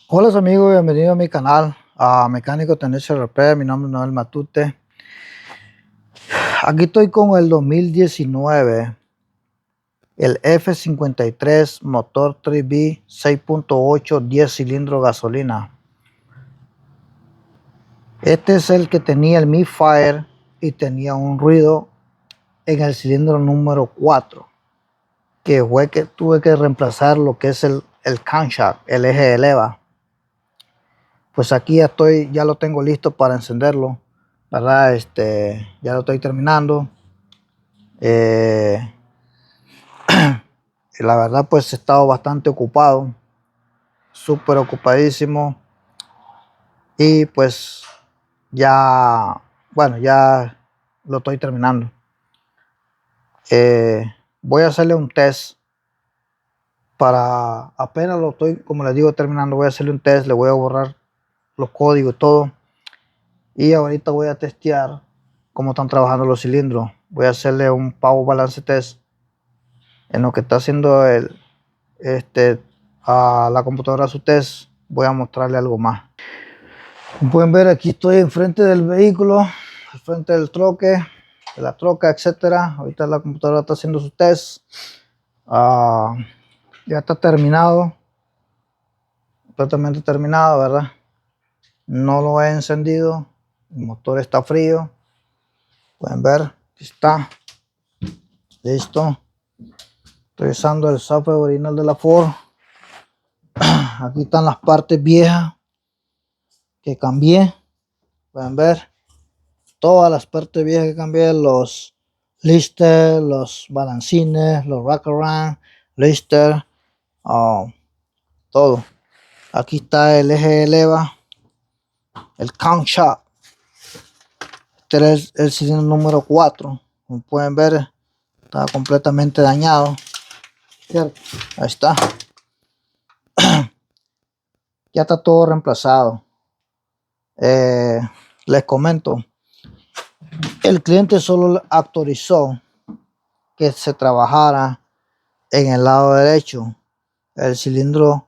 Hola amigos, bienvenido a mi canal, a Mecánico Tendencia Repair. Mi nombre es Noel Matute. Aquí estoy con el 2019, el F53 motor 3B 6.8 10 cilindros gasolina. Este es el que tenía el misfire y tenía un ruido en el cilindro número 4, que fue que tuve que reemplazar lo que es el camshaft, el eje de leva. Pues aquí ya lo tengo listo para encenderlo, ¿verdad? Ya lo estoy terminando. Eh, la verdad, pues he estado bastante ocupado, súper ocupadísimo. Y pues ya, bueno, ya lo estoy terminando. Eh, Voy a hacerle un test para, apenas lo estoy, como les digo, terminando. Voy a hacerle un test, le voy a borrar los códigos y todo. Y ahorita voy a testear cómo están trabajando los cilindros. Voy a hacerle un power balance test en lo que está haciendo a la computadora su test. Voy a mostrarle algo más. Como pueden ver, aquí estoy enfrente del vehículo, enfrente del troque, de la troca, etcétera. Ahorita la computadora está haciendo su test. Ya está terminado, completamente terminado, ¿verdad? No lo he encendido, el motor está frío. Pueden ver, aquí está, listo. Estoy usando el software original de la Ford. Aquí están las partes viejas que cambié. Pueden ver todas las partes viejas que cambié: los lister, los balancines, los wraparound, lister, todo. Aquí está el eje de leva, el camshaft. Este es el cilindro número 4. Como pueden ver, está completamente dañado. ¿Cierto? Ahí está. Ya está todo reemplazado. Les comento, el cliente solo autorizó que se trabajara en el lado derecho, el cilindro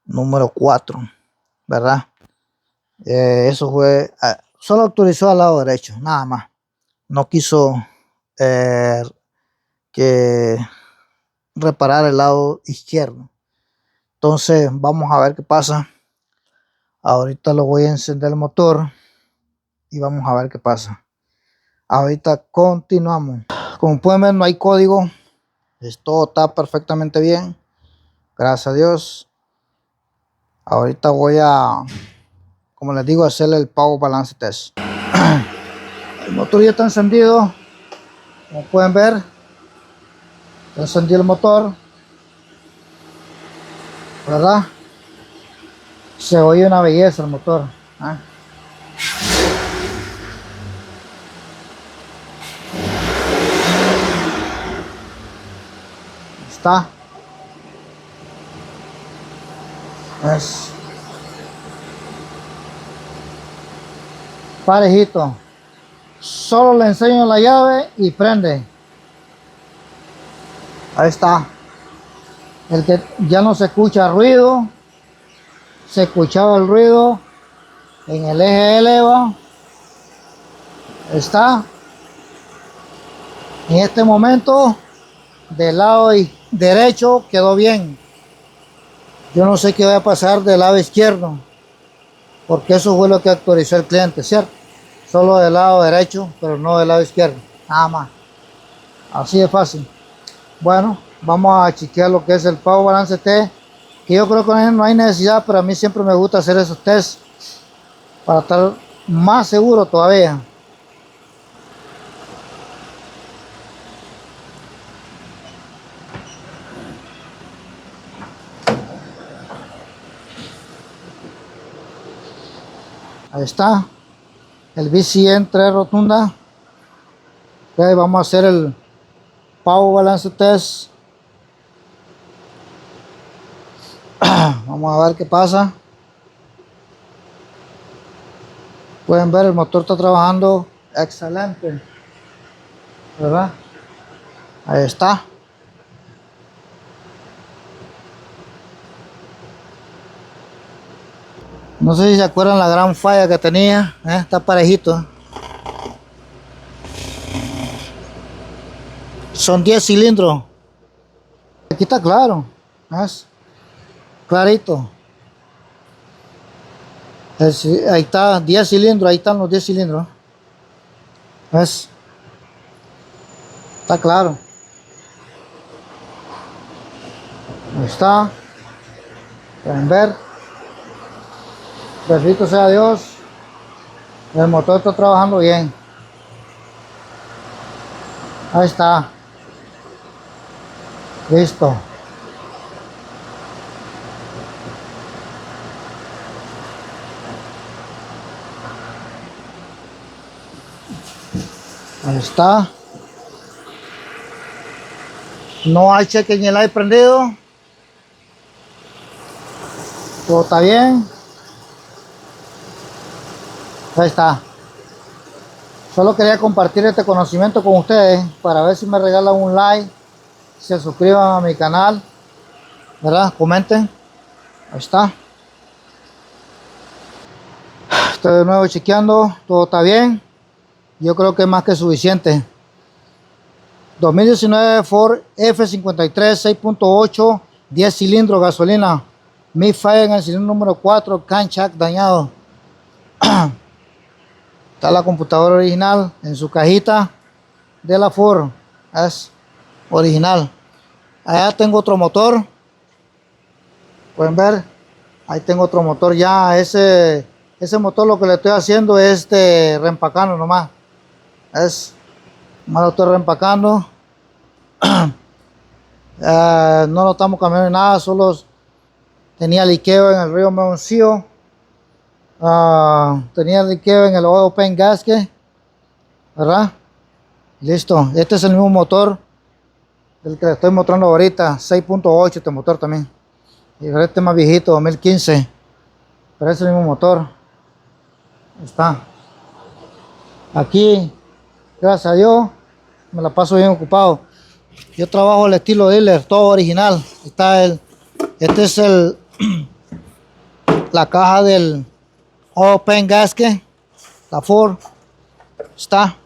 número 4, ¿verdad? Eso fue, solo autorizó al lado derecho, nada más. No quiso eh, que reparar el lado izquierdo. Entonces vamos a ver qué pasa. Ahorita lo voy a encender el motor y vamos a ver qué pasa. Ahorita continuamos. Como pueden ver, no hay código. Todo está perfectamente bien, gracias a Dios. Ahorita voy a, como les digo, hacerle el power balance test. El motor ya está encendido, como pueden ver. Encendí el motor, ¿verdad? Se oye una belleza el motor, ¿eh? Está, es parejito. Solo le enseño la llave y prende. Ahí está. El que ya no se escucha ruido. Se escuchaba el ruido en el eje de leva. Está. En este momento, del lado derecho quedó bien. Yo no sé qué va a pasar del lado izquierdo, porque eso fue lo que autorizó el cliente, ¿cierto? Solo del lado derecho, pero no del lado izquierdo, nada más. Así de fácil. Bueno, vamos a chequear lo que es el Power Balance Test, que yo creo que no hay necesidad, pero a mí siempre me gusta hacer esos tests para estar más seguro todavía. Ahí está, el VCN 3 rotunda. Okay, vamos a hacer el Power Balance Test. Vamos a ver qué pasa. Pueden ver, el motor está trabajando excelente, ¿verdad? Ahí está. No sé si se acuerdan la gran falla que tenía. Está parejito. Son 10 cilindros. Aquí está claro. ¿Ves? Clarito. Ahí está 10 cilindros. Ahí están los 10 cilindros. ¿Ves? Está claro. Ahí está. Pueden ver. Bendito sea Dios. El motor está trabajando bien. Ahí está. Listo. Ahí está. No hay cheque ni el aire prendido. Todo está bien. Ahí está. Solo quería compartir este conocimiento con ustedes para ver si me regalan un like, se suscriban a mi canal, ¿verdad? Comenten. Ahí está. Estoy de nuevo chequeando. Todo está bien. Yo creo que es más que suficiente. 2019 Ford F53 6.8, 10 cilindros, gasolina. Mi falla en el cilindro número 4, canchac dañado. Está la computadora original en su cajita de la Ford. Es original. Allá tengo otro motor. Pueden ver. Ahí tengo otro motor ya. Ese motor lo que le estoy haciendo es reempacando nomás. Más lo estoy reempacando. No lo estamos cambiando ni nada. Solo tenía liqueo en el río Meoncillo. Tenía liqueo en el open gasket, ¿verdad? Listo. Este es el mismo motor del que le estoy mostrando ahorita. 6.8 este motor también. Y este más viejito, 2015. Pero es el mismo motor. Ahí está. Aquí, gracias a Dios, me la paso bien ocupado. Yo trabajo el estilo dealer, todo original. Este es la caja del open gasket, la Ford. Está.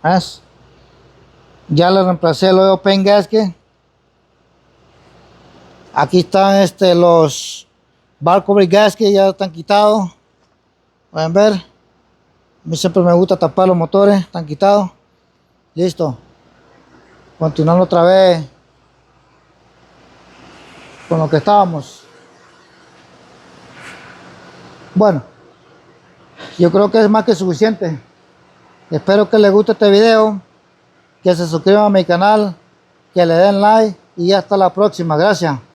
¿Ves? Ya le reemplacé el open gasket. Aquí están los bar cover gasket, ya están quitados. Pueden ver. A mí siempre me gusta tapar los motores, están quitados. Listo. Continuando otra vez con lo que estábamos. Bueno, yo creo que es más que suficiente. Espero que les guste este video, que se suscriban a mi canal, que le den like y hasta la próxima. Gracias.